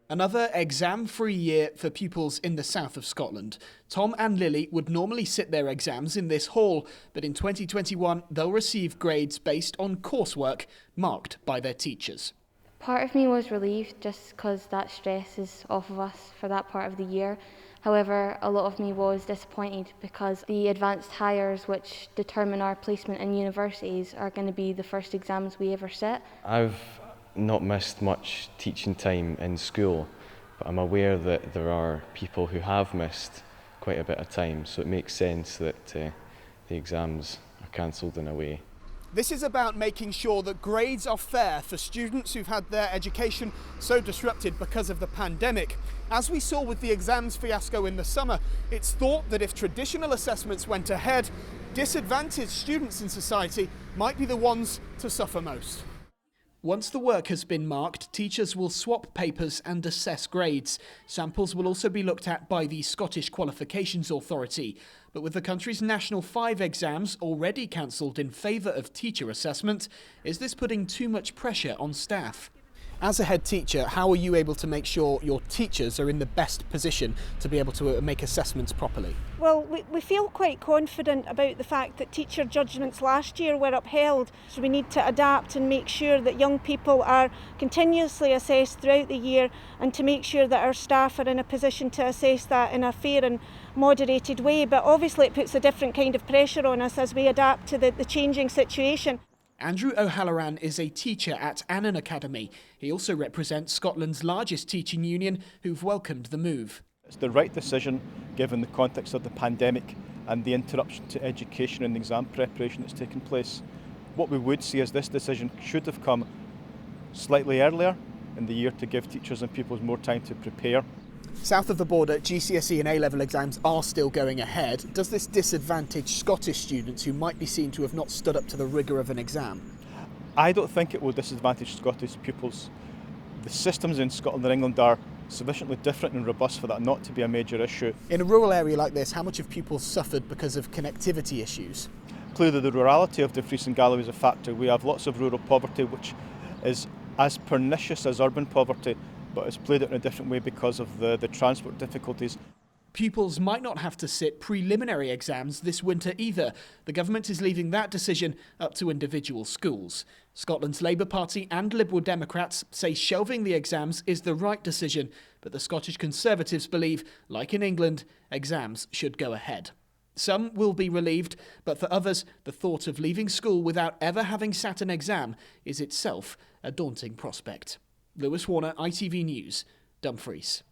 Another exam-free year for pupils in the south of Scotland. Tom and Lily would normally sit their exams in this hall, but in 2021 they'll receive grades based on coursework marked by their teachers. Part of me was relieved just because that stress is off of us for that part of the year. However, a lot of me was disappointed because the advanced hires which determine our placement in universities are going to be the first exams we ever sit. I've not missed much teaching time in school, but I'm aware that there are people who have missed quite a bit of time, so it makes sense that the exams are cancelled in a way. This is about making sure that grades are fair for students who've had their education so disrupted because of the pandemic. As we saw with the exams fiasco in the summer, it's thought that if traditional assessments went ahead, disadvantaged students in society might be the ones to suffer most. Once the work has been marked, teachers will swap papers and assess grades. Samples will also be looked at by the Scottish Qualifications Authority. But with the country's National 5 exams already cancelled in favour of teacher assessment, is this putting too much pressure on staff? As a head teacher, how are you able to make sure your teachers are in the best position to be able to make assessments properly? Well, we feel quite confident about the fact that teacher judgments last year were upheld. So we need to adapt and make sure that young people are continuously assessed throughout the year, and to make sure that our staff are in a position to assess that in a fair and moderated way. But obviously it puts a different kind of pressure on us as we adapt to the changing situation. Andrew O'Halloran is a teacher at Annan Academy. He also represents Scotland's largest teaching union, who've welcomed the move. It's the right decision given the context of the pandemic and the interruption to education and exam preparation that's taken place. What we would see is this decision should have come slightly earlier in the year to give teachers and pupils more time to prepare. South of the border, GCSE and A-level exams are still going ahead. Does this disadvantage Scottish students who might be seen to have not stood up to the rigour of an exam? I don't think it will disadvantage Scottish pupils. The systems in Scotland and England are sufficiently different and robust for that not to be a major issue. In a rural area like this, how much have pupils suffered because of connectivity issues? Clearly the rurality of Dumfries and Galloway is a factor. We have lots of rural poverty which is as pernicious as urban poverty, but it's played out in a different way because of the transport difficulties. Pupils might not have to sit preliminary exams this winter either. The government is leaving that decision up to individual schools. Scotland's Labour Party and Liberal Democrats say shelving the exams is the right decision, but the Scottish Conservatives believe, like in England, exams should go ahead. Some will be relieved, but for others, the thought of leaving school without ever having sat an exam is itself a daunting prospect. Lewis Warner, ITV News, Dumfries.